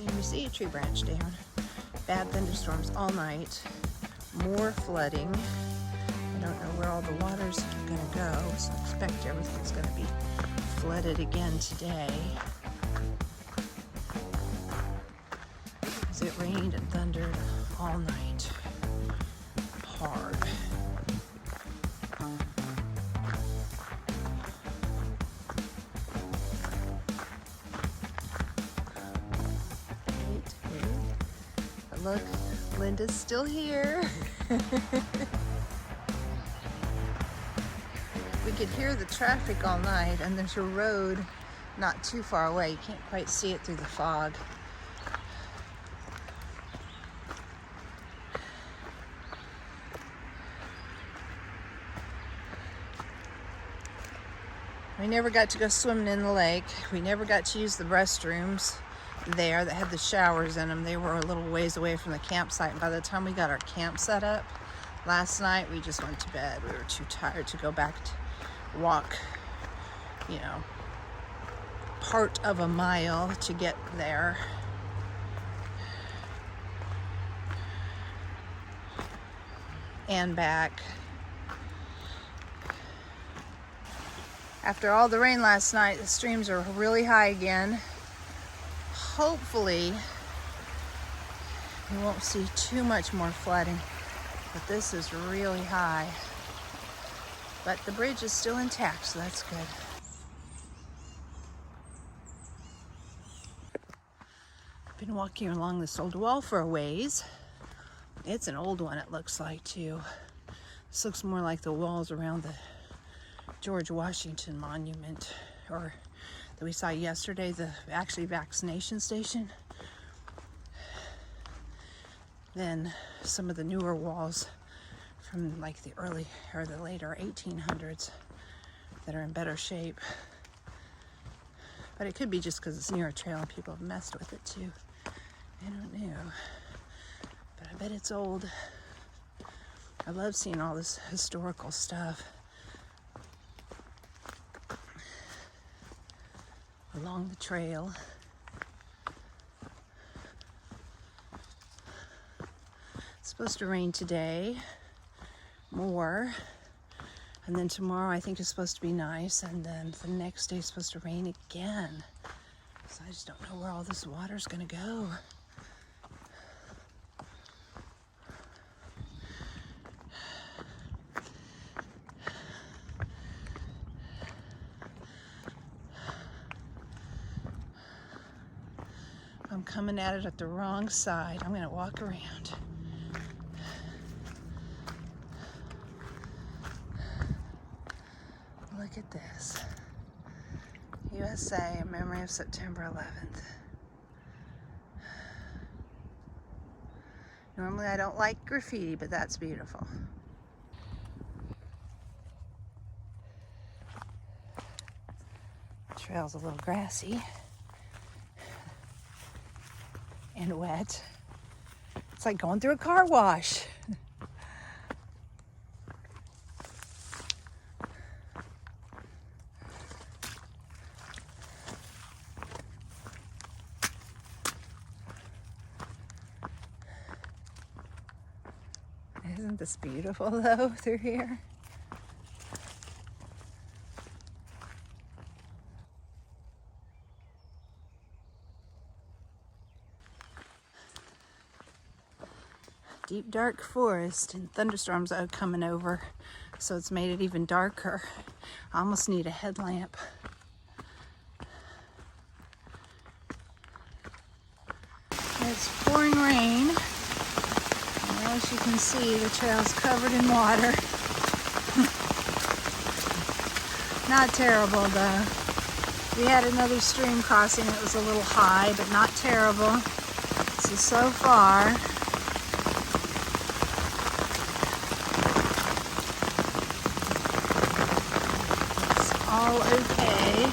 See, we see a tree branch down. Bad thunderstorms all night. More flooding. I don't know where all the water's gonna go, so I expect everything's gonna be flooded again today. As it rained and thundered all night. Hard. But look, Linda's still here. We could hear the traffic all night, and there's a road not too far away. You can't quite see it through the fog. We never got to go swimming in the lake. We never got to use the restrooms there that had the showers in them. They were a little ways away from the campsite, and by the time we got our camp set up last night, we just went to bed. We were too tired to go back to walk, you know, part of a mile to get there. And back. After all the rain last night, the streams are really high again. Hopefully, we won't see too much more flooding, but this is really high. But the bridge is still intact, so that's good. I've been walking along this old wall for a ways. It's an old one, it looks like, too. This looks more like the walls around the George Washington Monument, or that we saw yesterday, the actually vaccination station, than some of the newer walls from like the early or the later 1800s that are in better shape. But it could be just because it's near a trail and people have messed with it too. I don't know, but I bet it's old. I love seeing all this historical stuff along the trail. It's supposed to rain today, more, and then tomorrow I think is supposed to be nice, and then the next day is supposed to rain again. So I just don't know where all this water's gonna go. I'm coming at it at the wrong side. I'm gonna walk around. Look at this. USA, in memory of September 11th. Normally I don't like graffiti, but that's beautiful. The trail's a little grassy and wet. It's like going through a car wash. Isn't this beautiful though through here? Deep dark forest, and thunderstorms are coming over, so it's made it even darker. I almost need a headlamp. It's pouring rain. Well, as you can see, the trail's covered in water. Not terrible though. We had another stream crossing. It was a little high, but not terrible. So far, all okay.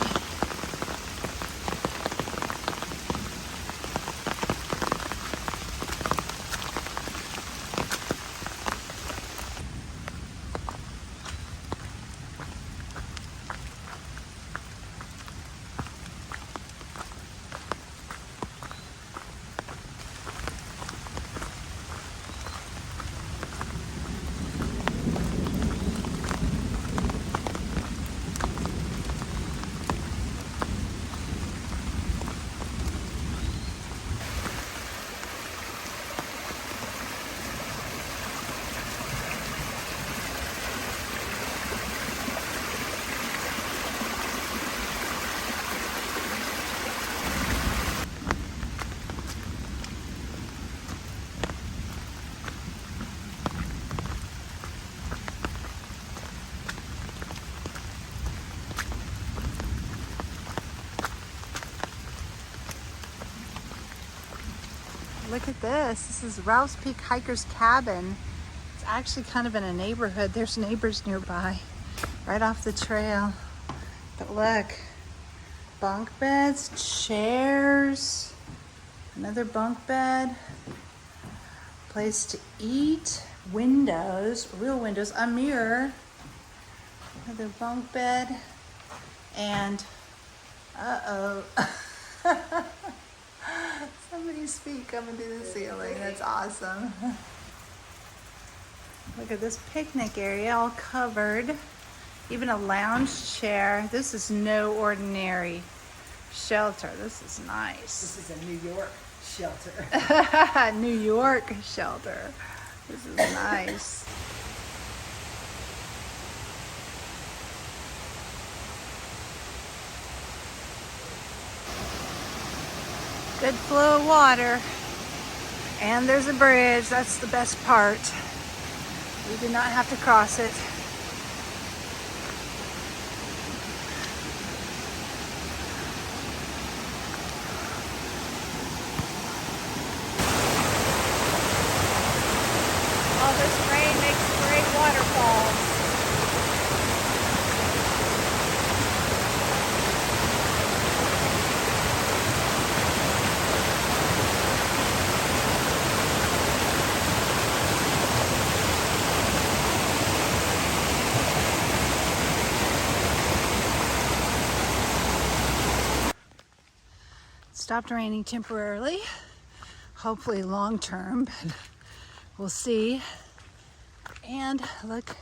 Look at this. This is Rouse Peak Hiker's Cabin. It's actually kind of in a neighborhood. There's neighbors nearby, right off the trail. But look, bunk beds, chairs, another bunk bed, place to eat, windows, real windows, a mirror, another bunk bed, and somebody's feet coming through the ceiling. That's awesome. Look at this picnic area, all covered. Even a lounge chair. This is no ordinary shelter. This is nice. This is a New York shelter. New York shelter. This is nice. Good flow of water. And there's a bridge. That's the best part. We did not have to cross it. All this rain makes great waterfalls. Stopped raining temporarily, hopefully long term, but we'll see. And look,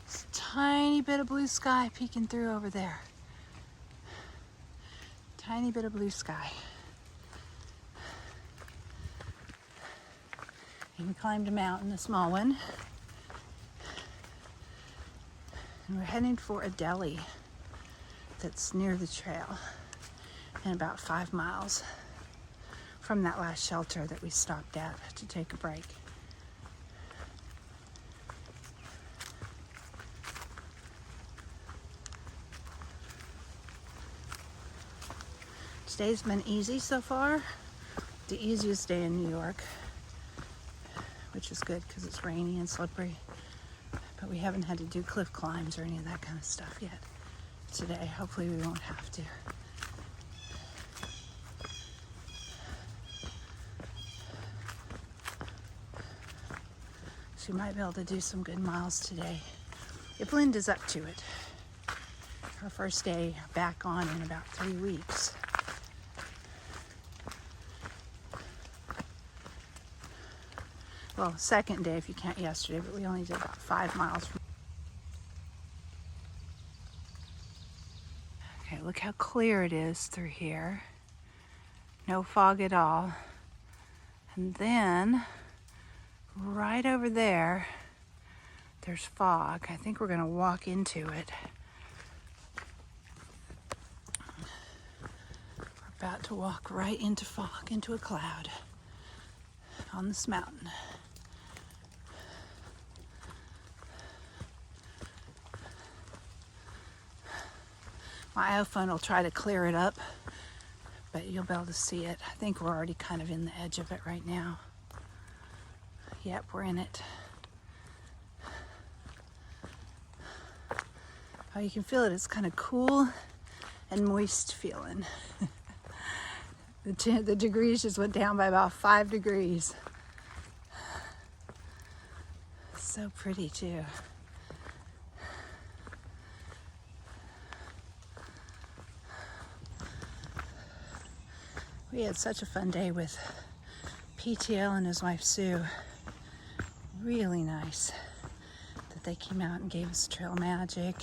this tiny bit of blue sky peeking through over there. Tiny bit of blue sky. And we climbed a mountain, a small one. And we're heading for a deli that's near the trail, and about 5 miles from that last shelter that we stopped at to take a break. Today's been easy so far. The easiest day in New York, which is good because it's rainy and slippery. But we haven't had to do cliff climbs or any of that kind of stuff yet today. Hopefully we won't have to. So we might be able to do some good miles today if Linda's up to it. Her first day back on in about 3 weeks. Well, second day if you count yesterday, but we only did about 5 miles. Okay, look how clear it is through here. No fog at all. And then right over there, there's fog. I think we're going to walk into it. We're about to walk right into fog, into a cloud on this mountain. My iPhone will try to clear it up, but you'll be able to see it. I think we're already kind of in the edge of it right now. Yep, we're in it. Oh, you can feel it. It's kind of cool and moist feeling. The degrees just went down by about 5 degrees. So pretty too. We had such a fun day with PTL and his wife Sue. Really nice that they came out and gave us trail magic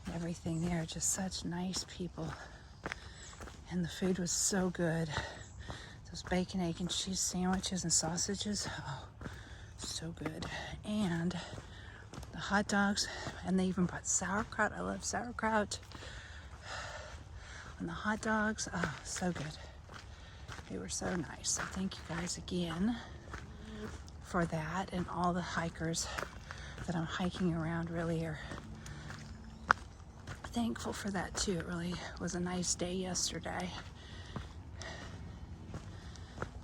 and everything. They are just such nice people. And the food was so good. Those bacon, egg, and cheese sandwiches and sausages, oh, so good. And the hot dogs, and they even brought sauerkraut. I love sauerkraut. And the hot dogs, oh, so good. They were so nice. So thank you guys again for that, and all the hikers that I'm hiking around really are thankful for that too. It really was a nice day yesterday.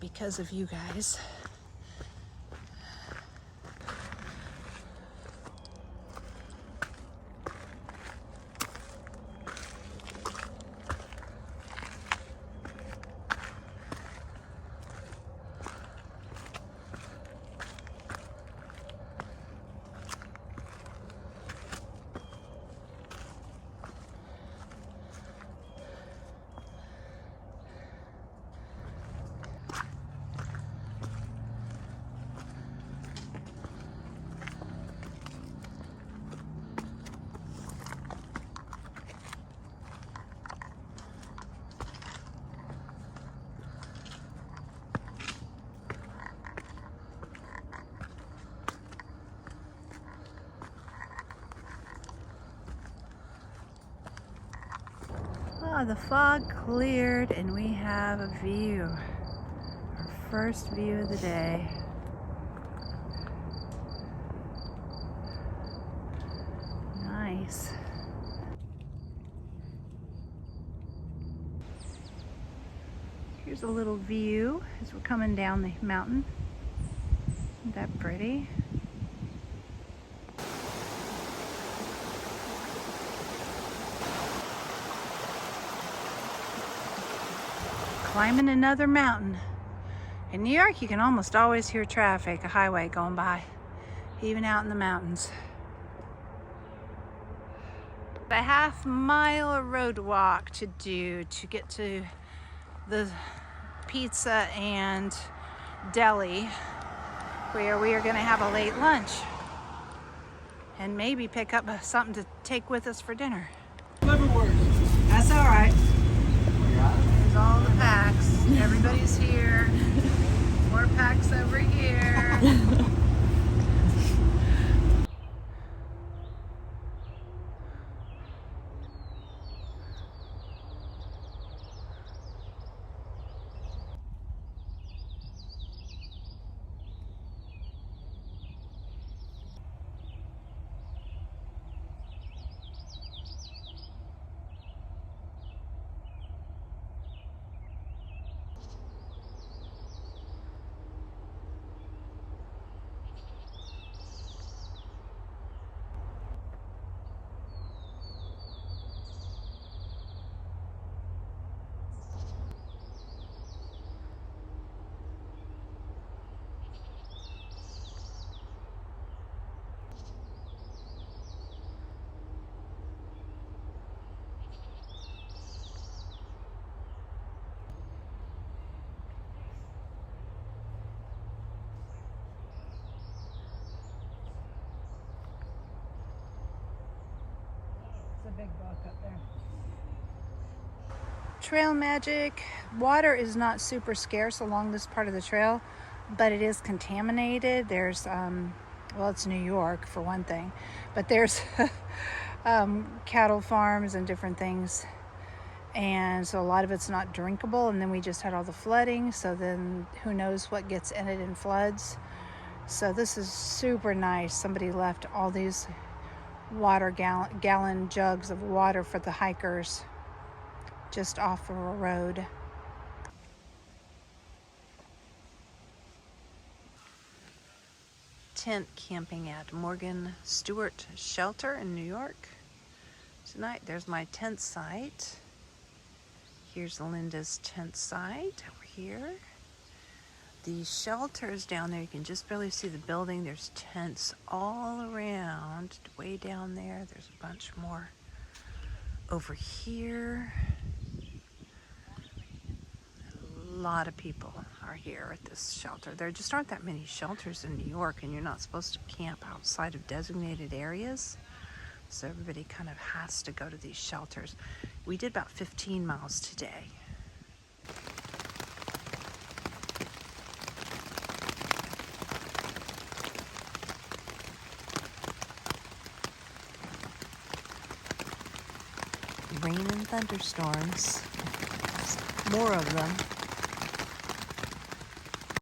because of you guys. Oh, the fog cleared and we have a view. Our first view of the day. Nice. Here's a little view as we're coming down the mountain. Isn't that pretty? Climbing another mountain. In New York, you can almost always hear traffic, a highway going by, even out in the mountains. A half-mile road walk to do to get to the Pizza and Deli, where we are going to have a late lunch and maybe pick up something to take with us for dinner. That's all right. There's all the packs. Everybody's here. More packs over here. Big buck up there. Trail magic. Water is not super scarce along this part of the trail, but it is contaminated. There's well, it's New York for one thing, but there's cattle farms and different things, and so a lot of it's not drinkable. And then we just had all the flooding, so then who knows what gets in it in floods. So this is super nice. Somebody left all these water gallon jugs of water for the hikers just off of a road. Tent camping at Morgan Stewart Shelter in New York tonight. There's my tent site. Here's Linda's tent site over here. The shelters down there, you can just barely see the building. There's tents all around, way down there. There's a bunch more over here. A lot of people are here at this shelter. There just aren't that many shelters in New York, and you're not supposed to camp outside of designated areas. So everybody kind of has to go to these shelters. We did about 15 miles today. Rain and thunderstorms, more of them.